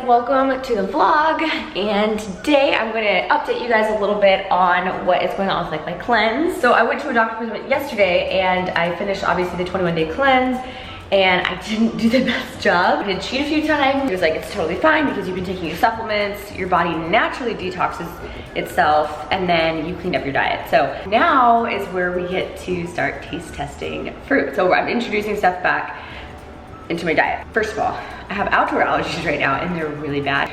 welcome to the vlog, and today I'm going to update you guys a little bit on what is going on with like my cleanse. So I went to a doctor's appointment yesterday and I finished obviously the 21-day cleanse, and I didn't do the best job. I did cheat a few times. He was like, it's totally fine because you've been taking your supplements, your body naturally detoxes itself, and then you cleaned up your diet. So now is where we get to start taste testing fruit. So I'm introducing stuff back into my diet. First of all, I have outdoor allergies right now and they're really bad.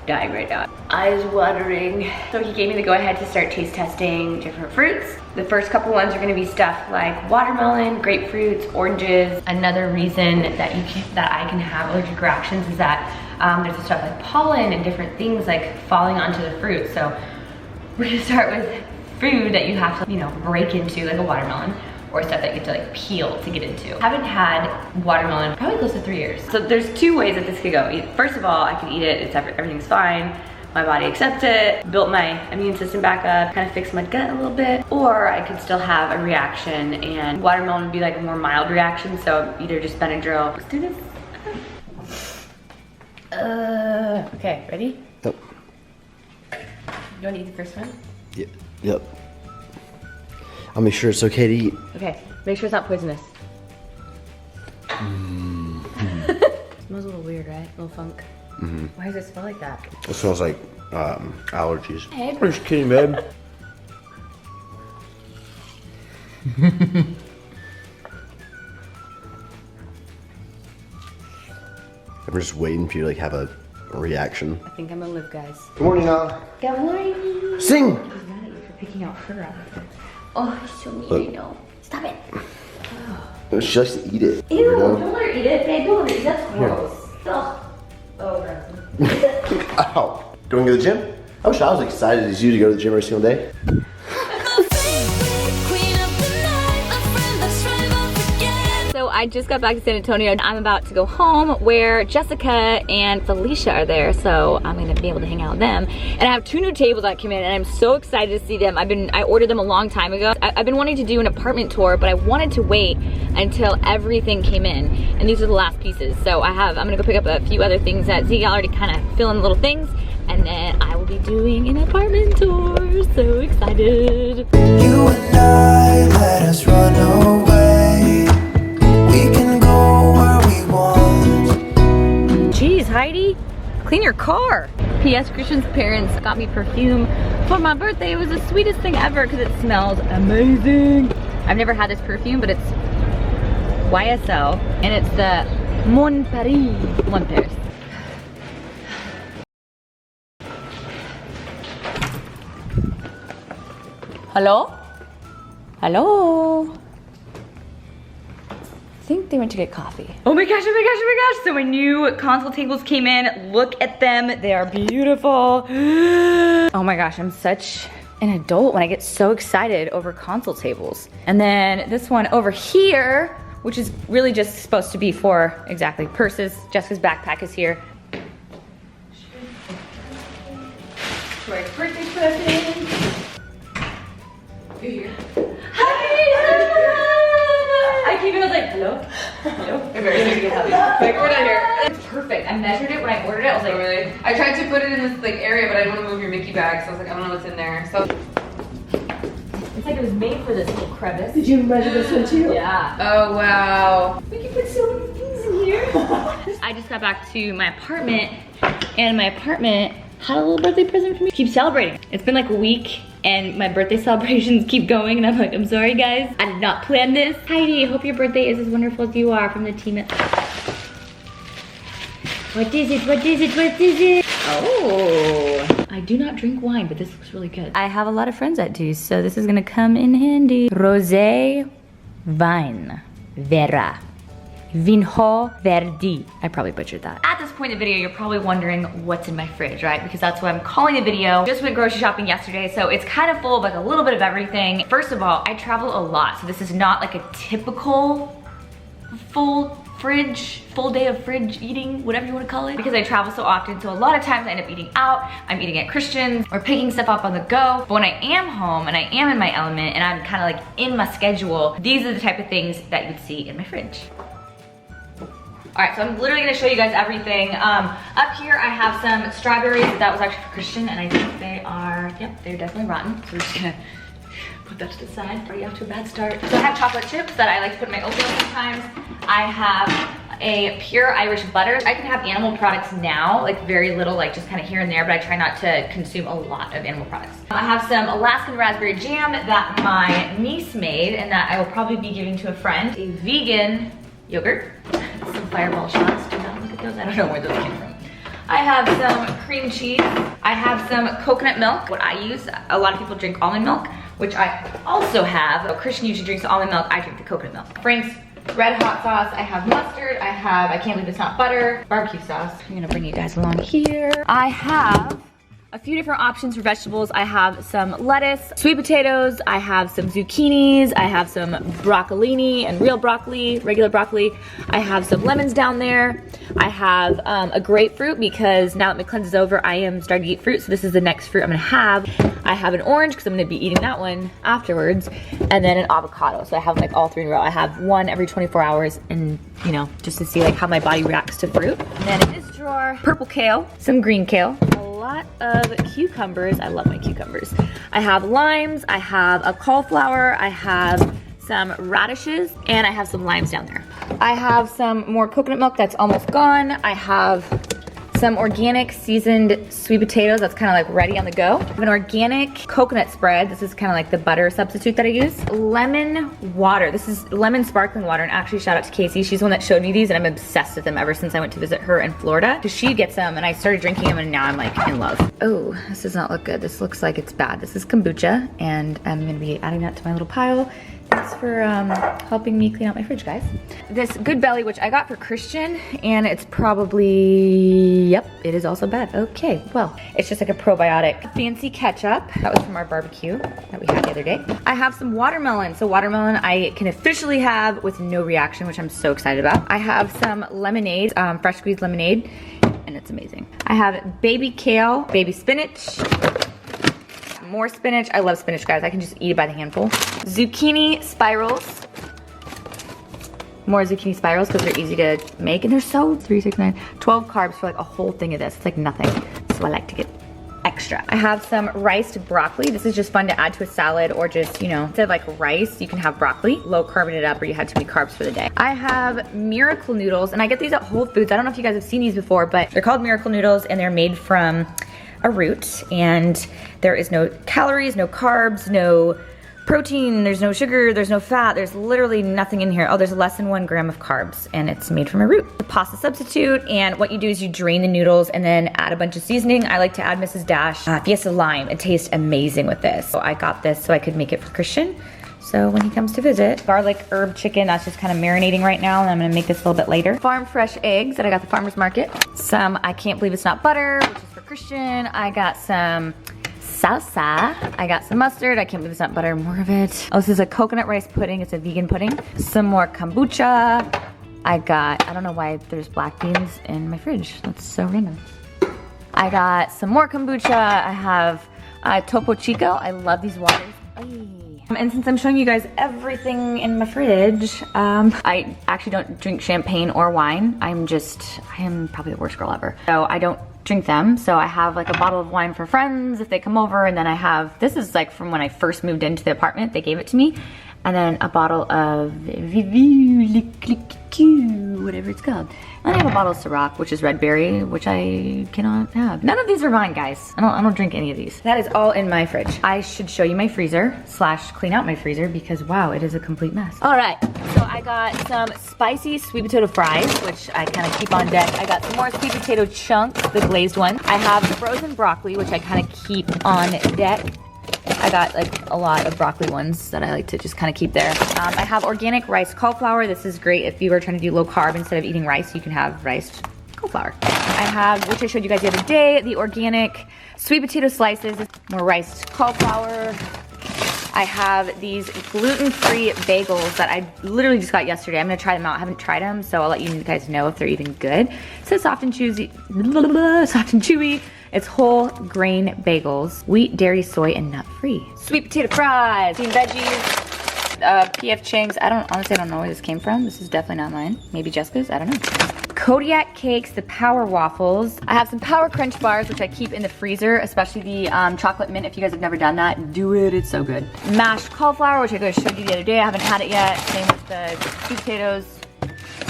Dying right now. Eyes watering. So he gave me the go ahead to start taste testing different fruits. The first couple ones are gonna be stuff like watermelon, grapefruits, oranges. Another reason that I can have allergic reactions is that there's stuff like pollen and different things like falling onto the fruit. So we're gonna start with food that you have to, break into, like a watermelon, or stuff that you have to like peel to get into. I haven't had watermelon probably close to 3 years. So there's two ways that this could go. First of all, I could eat it, everything's fine. My body accepts it, built my immune system back up, kind of fixed my gut a little bit. Or I could still have a reaction, and watermelon would be like a more mild reaction, so either just Benadryl. Let's do this. Okay, ready? Yep. You wanna eat the first one? Yep. I'll make sure it's okay to eat. Okay, make sure it's not poisonous. Smells a little weird, right? A little funk. Why does it smell like that? It smells like allergies. Hey, I'm just kidding, babe. I'm just waiting for you to like have a reaction. I think I'm gonna live, guys. Good morning, Nala. Good morning. Sing. He's mad at you for picking out her outfit. Oh, he's so mean, I know. Stop it. Oh. She likes to eat it. Ew, don't let her eat it, babe. Don't let her eat it. That's gross. Ugh. Oh, gross. Ow. Do you want to go to the gym? I wish I was excited as you to go to the gym every single day. So I just got back to San Antonio. I'm about to go home where Jessica and Felicia are there. So I'm gonna be able to hang out with them. And I have 2 new tables that come in and I'm so excited to see them. I ordered them a long time ago. I've been wanting to do an apartment tour, but I wanted to wait until everything came in. And these are the last pieces. So I'm gonna go pick up a few other things that Z already kind of fill in little things. And then I will be doing an apartment tour. So excited. You and I, let us run away. We can go where we want. Jeez, Heidi, clean your car. P.S. Christian's parents got me perfume for my birthday. It was the sweetest thing ever because it smells amazing. I've never had this perfume, but it's YSL, and it's the Mon Paris. Hello? Hello? I think they went to get coffee. Oh my gosh, oh my gosh, oh my gosh. So my new console tables came in. Look at them, they are beautiful. Oh my gosh, I'm such an adult when I get so excited over console tables. And then this one over here, which is really just supposed to be for exactly purses. Jessica's backpack is here. My birthday present. You're here. I came in, I was like, hello? Hello? Embarrassing to get happy. Like, we're not here. It's perfect. I measured it when I ordered it. I was like, really? I tried to put it in this like area, but I didn't want to move your Mickey bag, so I was like, I don't know what's in there. So it's like it was made for this little crevice. Did you measure this one too? Yeah. oh wow. We can put so many things in here. I just got back to my apartment, and my apartment had a little birthday present for me. Keep celebrating. It's been like a week, and my birthday celebrations keep going, and I'm like, I'm sorry guys, I did not plan this. Heidi, I hope your birthday is as wonderful as you are, from the team at... What is it, what is it, what is it? Oh, I do not drink wine, but this looks really good. I have a lot of friends that do, so this is gonna come in handy. Rosé Vine Vera. Vinho Verdi. I probably butchered that. At this point in the video, you're probably wondering what's in my fridge, right? Because that's what I'm calling the video. Just went grocery shopping yesterday, so it's kind of full of like a little bit of everything. First of all, I travel a lot, so this is not like a typical full day of fridge eating, whatever you want to call it, because I travel so often. So a lot of times I end up eating out, I'm eating at Christian's, or picking stuff up on the go. But when I am home and I am in my element and I'm kind of like in my schedule, these are the type of things that you'd see in my fridge. All right, so I'm literally gonna show you guys everything. Up here I have some strawberries. That was actually for Christian, and I think they are, yep, they're definitely rotten. So we're just gonna put that to the side. Already off to a bad start. So I have chocolate chips that I like to put in my oatmeal sometimes. I have a pure Irish butter. I can have animal products now, like very little, like just kind of here and there, but I try not to consume a lot of animal products. I have some Alaskan raspberry jam that my niece made and that I will probably be giving to a friend. A vegan yogurt, some Fireball shots. Do not look at those. I don't know where those came from. I have some cream cheese. I have some coconut milk. What I use, a lot of people drink almond milk, which I also have. So Christian usually drinks the almond milk. I drink the coconut milk. Frank's red hot sauce. I have mustard. I can't believe it's not butter, barbecue sauce. I'm gonna bring you guys along here. I have a few different options for vegetables. I have some lettuce, sweet potatoes, I have some zucchinis, I have some broccolini and real broccoli, regular broccoli. I have some lemons down there. I have a grapefruit because now that my cleanse is over, I am starting to eat fruit, so this is the next fruit I'm gonna have. I have an orange because I'm gonna be eating that one afterwards, and then an avocado. So I have like all three in a row. I have one every 24 hours and you know, just to see like how my body reacts to fruit. And then in this drawer, purple kale, some green kale, a lot of cucumbers. I love my cucumbers. I have limes, I have a cauliflower, I have some radishes, and I have some limes down there. I have some more coconut milk that's almost gone. I have some organic seasoned sweet potatoes that's kind of like ready on the go. I have an organic coconut spread. This is kind of like the butter substitute that I use. Lemon water. This is lemon sparkling water, and actually shout out to Casey. She's the one that showed me these, and I'm obsessed with them ever since I went to visit her in Florida. Because she gets them, and I started drinking them, and now I'm like in love. Oh, this does not look good. This looks like it's bad. This is kombucha, and I'm gonna be adding that to my little pile. Thanks for helping me clean out my fridge, guys. This Good Belly, which I got for Christian, and it's probably, yep, it is also bad. Okay, well, it's just like a probiotic. Fancy ketchup, that was from our barbecue that we had the other day. I have some watermelon. So watermelon I can officially have with no reaction, which I'm so excited about. I have some lemonade, fresh squeezed lemonade, and it's amazing. I have baby kale, baby spinach, more spinach. I love spinach, guys. I can just eat it by the handful. Zucchini spirals. More zucchini spirals because they're easy to make, and they're so 3, 6, 9, 12 carbs for like a whole thing of this. It's like nothing. So I like to get extra. I have some riced broccoli. This is just fun to add to a salad, or just, you know, instead of like rice, you can have broccoli. Low carbonate it up, or you had too many carbs for the day. I have Miracle Noodles, and I get these at Whole Foods. I don't know if you guys have seen these before, but they're called Miracle Noodles, and they're made from a root, and there is no calories, no carbs, no protein, there's no sugar, there's no fat, there's literally nothing in here. Oh, there's less than 1 gram of carbs, and it's made from a root. The pasta substitute, and what you do is you drain the noodles and then add a bunch of seasoning. I like to add Mrs. Dash Fiesta Lime. It tastes amazing with this. So I got this so I could make it for Christian. So when he comes to visit, garlic herb chicken, that's just kind of marinating right now, and I'm gonna make this a little bit later. Farm fresh eggs that I got at the farmer's market. Some I can't believe it's not butter, which is for Christian. I got some salsa. I got some mustard. I can't believe it's not butter, more of it. Oh, this is a coconut rice pudding. It's a vegan pudding. Some more kombucha. I don't know why there's black beans in my fridge. That's so random. I got some more kombucha. I have Topo Chico. I love these waters. Ay. And since I'm showing you guys everything in my fridge, I actually don't drink champagne or wine. I am probably the worst girl ever. So I don't drink them. So I have like a bottle of wine for friends if they come over, and then I have, this is like from when I first moved into the apartment, they gave it to me. And then a bottle of whatever it's called. And I have a bottle of Ciroc, which is red berry, which I cannot have. None of these are mine, guys. I don't drink any of these. That is all in my fridge. I should show you my freezer / clean out my freezer because wow, it is a complete mess. All right, so I got some spicy sweet potato fries, which I kind of keep on deck. I got some more sweet potato chunks, the glazed one. I have frozen broccoli, which I kind of keep on deck. I got like a lot of broccoli ones that I like to just kind of keep there. I have organic riced cauliflower. This is great if you are trying to do low carb. Instead of eating rice, you can have riced cauliflower. I have, which I showed you guys the other day, the organic sweet potato slices, more riced cauliflower. I have these gluten-free bagels that I literally just got yesterday. I'm gonna try them out. I haven't tried them, so I'll let you guys know if they're even good. It says soft and chewy. It's whole grain bagels, wheat, dairy, soy, and nut-free. Sweet potato fries, green veggies. PF Chang's. Honestly, I don't know where this came from. This is definitely not mine. Maybe Jessica's, I don't know. Kodiak Cakes, the Power Waffles. I have some Power Crunch bars, which I keep in the freezer, especially the chocolate mint. If you guys have never done that, do it, it's so good. Mashed cauliflower, which I showed you the other day. I haven't had it yet. Same with the sweet potatoes.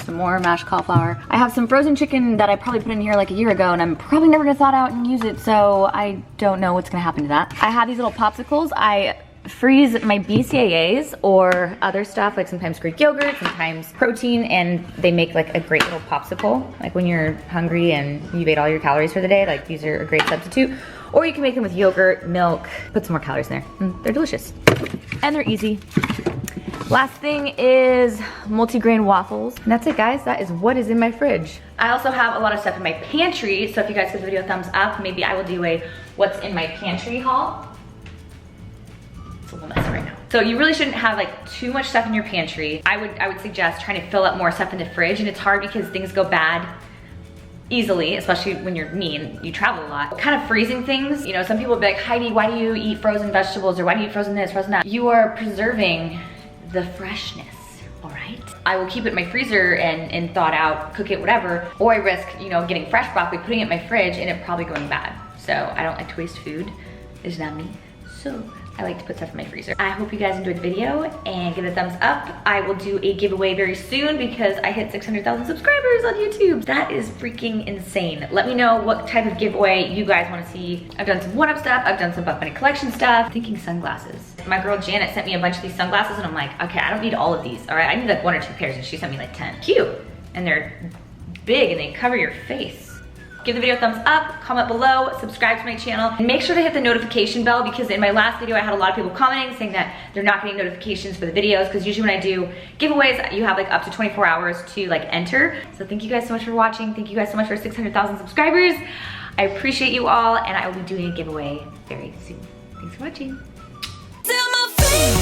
Some more mashed cauliflower. I have some frozen chicken that I probably put in here like a year ago, and I'm probably never gonna thaw it out and use it, so I don't know what's gonna happen to that. I have these little popsicles. I freeze my BCAAs or other stuff, like sometimes Greek yogurt, sometimes protein, and they make like a great little popsicle. Like when you're hungry and you've ate all your calories for the day, like these are a great substitute. Or you can make them with yogurt, milk, put some more calories in there. They're delicious. And they're easy. Last thing is multi-grain waffles. And that's it, guys. That is what is in my fridge. I also have a lot of stuff in my pantry, so if you guys give the video a thumbs up, maybe I will do a what's in my pantry haul. It's a little messy right now. So you really shouldn't have like too much stuff in your pantry. I would suggest trying to fill up more stuff in the fridge, and it's hard because things go bad easily, especially when you're me and you travel a lot. Kind of freezing things, you know, some people will be like, Heidi, why do you eat frozen vegetables, or why do you eat frozen this, frozen that? You are preserving the freshness, all right? I will keep it in my freezer and thaw it out, cook it, whatever, or I risk, you know, getting fresh broccoli, putting it in my fridge, and it probably going bad. So I don't like to waste food, it's not me. So I like to put stuff in my freezer. I hope you guys enjoyed the video and give it a thumbs up. I will do a giveaway very soon because I hit 600,000 subscribers on YouTube. That is freaking insane. Let me know what type of giveaway you guys want to see. I've done some one-up stuff. I've done some Buck Bunny collection stuff. I'm thinking sunglasses. My girl Janet sent me a bunch of these sunglasses, and I'm like, okay, I don't need all of these. All right, I need like 1 or 2 pairs, and she sent me like 10. Cute, and they're big and they cover your face. Give the video a thumbs up, comment below, subscribe to my channel, and make sure to hit the notification bell, because in my last video I had a lot of people commenting saying that they're not getting notifications for the videos, because usually when I do giveaways, you have like up to 24 hours to like enter. So thank you guys so much for watching. Thank you guys so much for 600,000 subscribers. I appreciate you all, and I will be doing a giveaway very soon. Thanks for watching. Till my feet